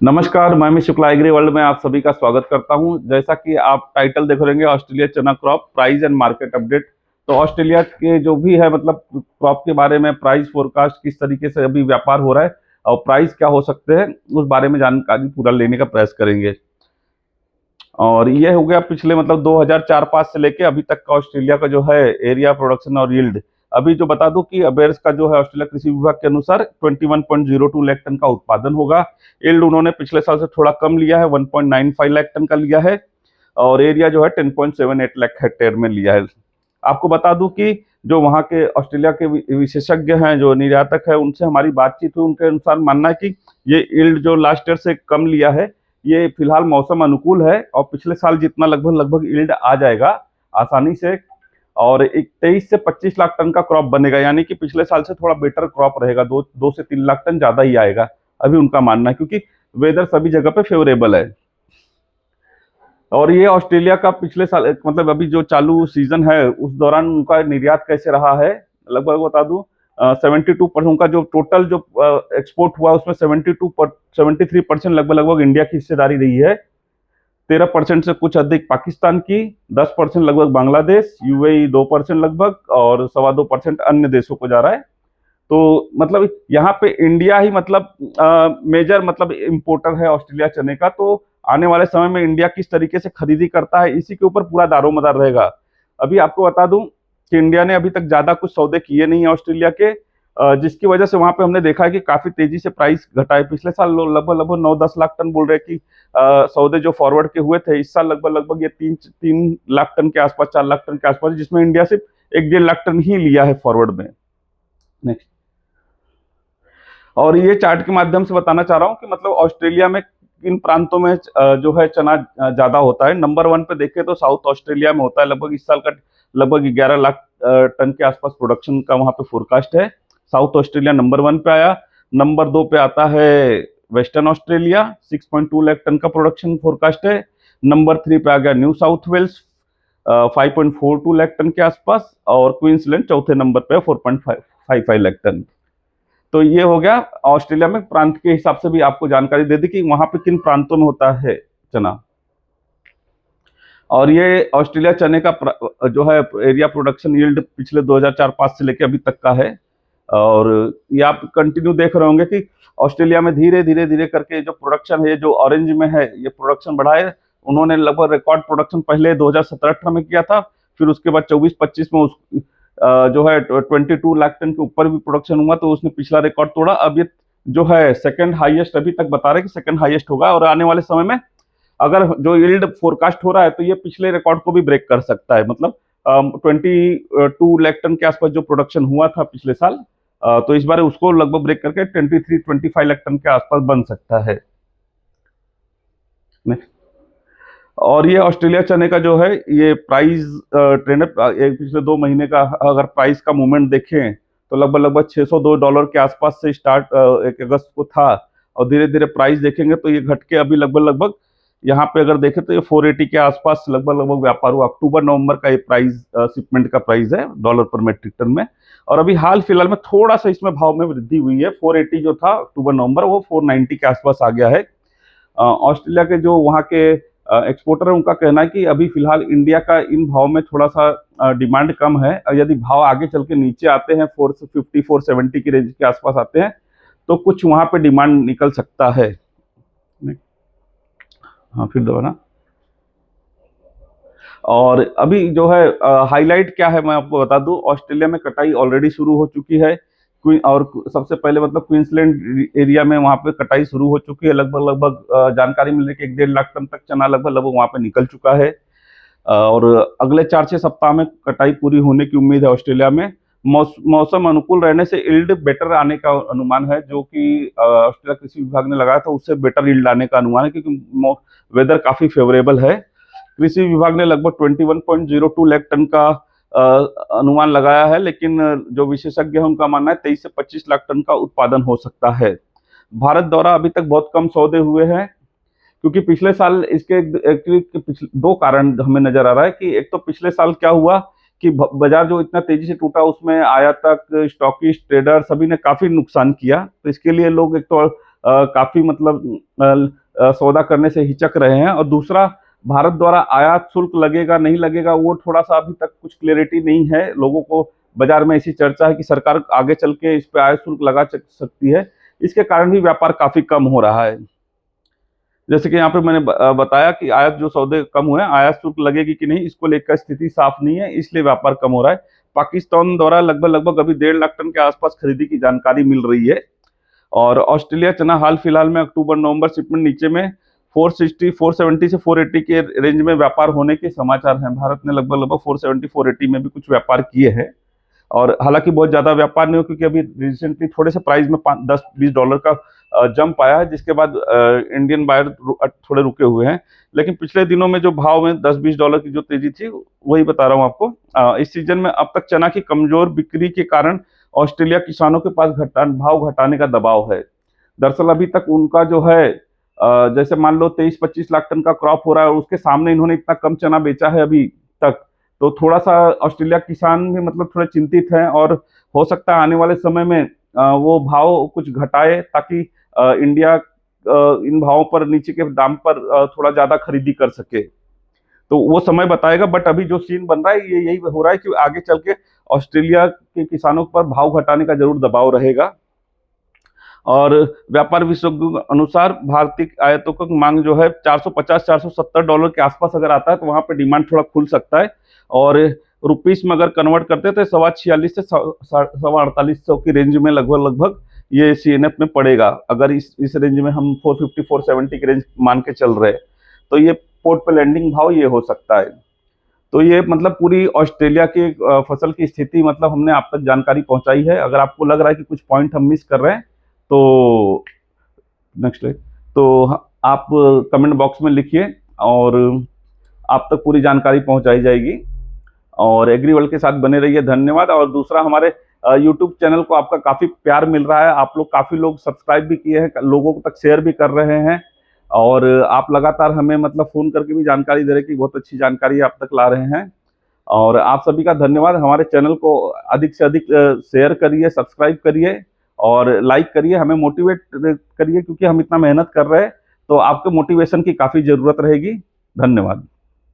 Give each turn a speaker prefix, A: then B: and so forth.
A: नमस्कार, मैं Amit Shukla agree world में आप सभी का स्वागत करता हूं। जैसा कि आप टाइटल देख रहे हैं, ऑस्ट्रेलिया चना crop price and market update. तो ऑस्ट्रेलिया के जो भी है मतलब क्रॉप के बारे में प्राइस फोरकास्ट किस तरीके से अभी व्यापार हो रहा है और प्राइस क्या हो सकते हैं उस बारे में जानकारी पूरा लेने का प्रयास करेंगे। और ये हो गया पिछले मतलब 2004-5 से लेके अभी तक का ऑस्ट्रेलिया का जो है एरिया प्रोडक्शन और यील्ड। अभी जो बता दूं कि अबेर्स का जो है ऑस्ट्रेलिया कृषि विभाग के अनुसार 21.02 लाख टन का उत्पादन होगा। यील्ड उन्होंने पिछले साल से थोड़ा कम लिया है, 1.95 लाख टन का लिया है और एरिया जो है 10.78 लाख हेक्टेयर में लिया है। आपको बता दूं कि जो वहाँ के ऑस्ट्रेलिया के विशेषज्ञ हैं, जो निर्यातक है, उनसे हमारी बातचीत हुई। उनके अनुसार मानना है कि ये यील्ड जो लास्ट ईयर से कम लिया है, ये फिलहाल मौसम अनुकूल है और पिछले साल जितना लगभग यील्ड आ जाएगा आसानी से। और 23 से 25 लाख टन का क्रॉप बनेगा, यानी कि पिछले साल से थोड़ा बेटर क्रॉप रहेगा, 2 से 3 लाख टन ज्यादा ही आएगा अभी उनका मानना है, क्योंकि वेदर सभी जगह पे फेवरेबल है। और ये ऑस्ट्रेलिया का पिछले साल मतलब अभी जो चालू सीजन है उस दौरान उनका निर्यात कैसे रहा है, लगभग बता दूं 72% उनका जो टोटल जो एक्सपोर्ट हुआ उसमें 73% लगभग इंडिया की हिस्सेदारी रही है। 13% से कुछ अधिक पाकिस्तान की, 10% लगभग बांग्लादेश, यूएई 2% लगभग और 2.25% अन्य देशों को जा रहा है। तो मतलब यहाँ पे इंडिया ही मतलब मेजर मतलब इम्पोर्टर है ऑस्ट्रेलिया चने का। तो आने वाले समय में इंडिया किस तरीके से खरीदी करता है इसी के ऊपर पूरा दारोमदार रहेगा। अभी आपको बता दूं कि इंडिया ने अभी तक ज्यादा कुछ सौदे किए नहीं है ऑस्ट्रेलिया के, जिसकी वजह से वहां पे हमने देखा है कि काफी तेजी से प्राइस घटा है। पिछले साल लगभग 9-10 लाख टन बोल रहे कि सौदे जो फॉरवर्ड के हुए थे, इस साल लगभग ये 3 लाख टन के आसपास, 4 लाख टन के आसपास, जिसमें इंडिया सिर्फ 1-1.5 लाख टन ही लिया है फॉरवर्ड में। नेक्स्ट, और ये चार्ट के माध्यम से बताना चाह रहा हूँ कि मतलब ऑस्ट्रेलिया में किन प्रांतों में जो है चना ज्यादा होता है। नंबर 1 पे देखें तो साउथ ऑस्ट्रेलिया में होता है, लगभग इस साल का लगभग 11 लाख टन के आसपास प्रोडक्शन का वहां पे फोरकास्ट है। साउथ ऑस्ट्रेलिया नंबर 1 पे आया। नंबर 2 पे आता है वेस्टर्न ऑस्ट्रेलिया, 6.2 लाख टन का प्रोडक्शन फोरकास्ट है। नंबर 3 पे आ गया New South Wales, 5.42 lakh ton के आसपास। और क्वींसलैंड चौथे नंबर पे 4.55 लाख टन। तो ये हो गया ऑस्ट्रेलिया में प्रांत के हिसाब से भी आपको जानकारी दे दी कि वहां पे किन प्रांतों में होता है चना। और ये ऑस्ट्रेलिया चने का जो है एरिया प्रोडक्शन यील्ड पिछले 2004-5 से लेके अभी तक का है। और ये आप कंटिन्यू देख रहे होंगे कि ऑस्ट्रेलिया में धीरे धीरे करके जो प्रोडक्शन है, जो ऑरेंज में है, ये प्रोडक्शन बढ़ा है। उन्होंने लगभग रिकॉर्ड प्रोडक्शन पहले 2017-18 में किया था, फिर उसके बाद 24-25 में जो है 22 लाख टन के ऊपर भी प्रोडक्शन हुआ, तो उसने पिछला रिकॉर्ड तोड़ा। अब ये जो है सेकंड हाईएस्ट अभी तक बता रहे कि सेकंड हाईएस्ट होगा, और आने वाले समय में अगर जो यील्ड फोरकास्ट हो रहा है तो ये पिछले रिकॉर्ड को भी ब्रेक कर सकता है। मतलब 22 लाख टन के आसपास जो प्रोडक्शन हुआ था पिछले साल, तो इस बार उसको लगभग ब्रेक करके 23-25 लाख टन के आसपास बन सकता है। नेक्स्ट, और ये ऑस्ट्रेलिया चने का जो है ये प्राइस ट्रेंड पिछले 2 महीने का अगर प्राइस का मूवमेंट देखें तो लगभग $602 के आसपास से स्टार्ट 1 अगस्त को था, और धीरे धीरे प्राइस देखेंगे तो ये घट के अभी लगभग यहाँ पे अगर देखें तो ये 480 के आसपास लगभग व्यापार हुआ। अक्टूबर नवंबर का ये प्राइस शिपमेंट का प्राइस है डॉलर पर मेट्रिक टन में। और अभी हाल फिलहाल में थोड़ा सा इसमें भाव में वृद्धि हुई है। 480 जो था अक्टूबर नवंबर, वो 490 के आसपास आ गया है। ऑस्ट्रेलिया के जो वहाँ के एक्सपोर्टर है उनका कहना है कि अभी फिलहाल इंडिया का इन भाव में थोड़ा सा डिमांड कम है, और यदि भाव आगे चल के नीचे आते हैं 450-470 की रेंज के आसपास आते हैं तो कुछ वहां पे डिमांड निकल सकता है। हाँ, फिर दोबारा। और अभी जो है हाईलाइट क्या है मैं आपको बता दूं, ऑस्ट्रेलिया में कटाई ऑलरेडी शुरू हो चुकी है। और सबसे पहले मतलब क्वींसलैंड एरिया में वहां पे कटाई शुरू हो चुकी है। लगभग जानकारी मिलने के 1-1.5 लाख टन तक चना लगभग वहां पे निकल चुका है। और अगले 4-6 सप्ताह में कटाई पूरी होने की उम्मीद है ऑस्ट्रेलिया में। मौसम अनुकूल रहने से यील्ड बेटर आने का अनुमान है, जो कि ऑस्ट्रेलिया कृषि विभाग ने लगाया था, उससे बेटर यील्ड आने का अनुमान है, क्योंकि वेदर काफी फेवरेबल है। कृषि विभाग ने लगभग 21.02 लाख टन का अनुमान लगाया है, लेकिन जो विशेषज्ञ है उनका मानना है 23 से 25 लाख टन का उत्पादन हो सकता है। भारत द्वारा अभी तक बहुत कम सौदे हुए हैं, क्योंकि पिछले साल इसके एक्चुअली 2 कारण हमें नजर आ रहा है कि एक तो पिछले साल क्या हुआ कि बाजार जो इतना तेजी से टूटा, उसमें आयातक, स्टॉकिस्ट, ट्रेडर सभी ने काफी नुकसान किया। तो इसके लिए लोग एक तो काफी मतलब सौदा करने से हिचक रहे हैं। और दूसरा, भारत द्वारा आयात शुल्क लगेगा नहीं लगेगा वो थोड़ा सा अभी तक कुछ क्लियरिटी नहीं है। लोगों को बाजार में ऐसी चर्चा है कि सरकार आगे चल के इस पे आयात शुल्क लगा सकती है, इसके कारण भी व्यापार काफी कम हो रहा है। जैसे कि यहाँ पे मैंने बताया कि आयात जो सौदे कम हुए हैं, आयात शुल्क लगेगी कि नहीं इसको लेकर स्थिति साफ नहीं है, इसलिए व्यापार कम हो रहा है। पाकिस्तान द्वारा लगभग अभी 1.5 लाख टन के आसपास खरीदी की जानकारी मिल रही है। और ऑस्ट्रेलिया चना हाल फिलहाल में अक्टूबर नवंबर शिपमेंट नीचे में 460 470 से 480 के रेंज में व्यापार होने के समाचार हैं। भारत ने लगभग 470 480 में भी कुछ व्यापार किए हैं। और हालांकि बहुत ज्यादा व्यापार नहीं हो, क्योंकि अभी रिसेंटली थोड़े से प्राइस में 10-20 डॉलर का जंप आया है, जिसके बाद इंडियन बायर थोड़े रुके हुए हैं। लेकिन पिछले दिनों में जो भाव में 10-20 डॉलर की जो तेजी थी, वही बता रहा हूं आपको। इस सीजन में अब तक चना की कमजोर बिक्री के कारण ऑस्ट्रेलिया किसानों के पास भाव घटाने का दबाव है। दरअसल अभी तक उनका जो है जैसे मान लो 23-25 लाख टन का क्रॉप हो रहा है और उसके सामने इन्होंने इतना कम चना बेचा है अभी तक, तो थोड़ा सा ऑस्ट्रेलिया किसान भी मतलब थोड़े चिंतित हैं। और हो सकता है आने वाले समय में वो भाव कुछ घटाए, ताकि इंडिया इन भावों पर, नीचे के दाम पर थोड़ा ज्यादा खरीदी कर सके। तो वो समय बताएगा। बट अभी जो सीन बन रहा है ये यही हो रहा है कि आगे चल के ऑस्ट्रेलिया के किसानों पर भाव घटाने का जरूर दबाव रहेगा। और व्यापार विशेषज्ञों के अनुसार भारतीय आयातों की मांग जो है 450-470 डॉलर के आसपास अगर आता है तो वहां पे डिमांड थोड़ा खुल सकता है। और रुपीस में अगर कन्वर्ट करते हैं तो 46 से 4800 की रेंज में लगभग ये सीएनएफ में पड़ेगा। अगर इस रेंज में हम 450 470 की रेंज मान के चल रहे हैं तो ये पोर्ट पे लैंडिंग भाव ये हो सकता है। तो ये मतलब पूरी ऑस्ट्रेलिया की फसल की स्थिति मतलब हमने आप तक जानकारी पहुंचाई है। अगर आपको लग रहा है कि कुछ पॉइंट हम मिस कर रहे हैं तो नेक्स्ट स्लाइड, तो आप कमेंट बॉक्स में लिखिए और आप तक पूरी जानकारी पहुंचाई जाएगी। और एग्री वर्ल्ड के साथ बने रहिए। धन्यवाद। और दूसरा, हमारे यूट्यूब चैनल को आपका काफी प्यार मिल रहा है। आप लोग काफी लोग सब्सक्राइब भी किए हैं, लोगों तक शेयर भी कर रहे हैं। और आप लगातार हमें मतलब फोन करके भी जानकारी दे रहे हैं कि बहुत अच्छी जानकारी आप तक ला रहे हैं। और आप सभी का धन्यवाद। हमारे चैनल को अधिक से अधिक शेयर करिए, सब्सक्राइब करिए और लाइक करिए, हमें मोटिवेट करिए, क्योंकि हम इतना मेहनत कर रहे हैं तो आपके मोटिवेशन की काफी जरूरत रहेगी। धन्यवाद।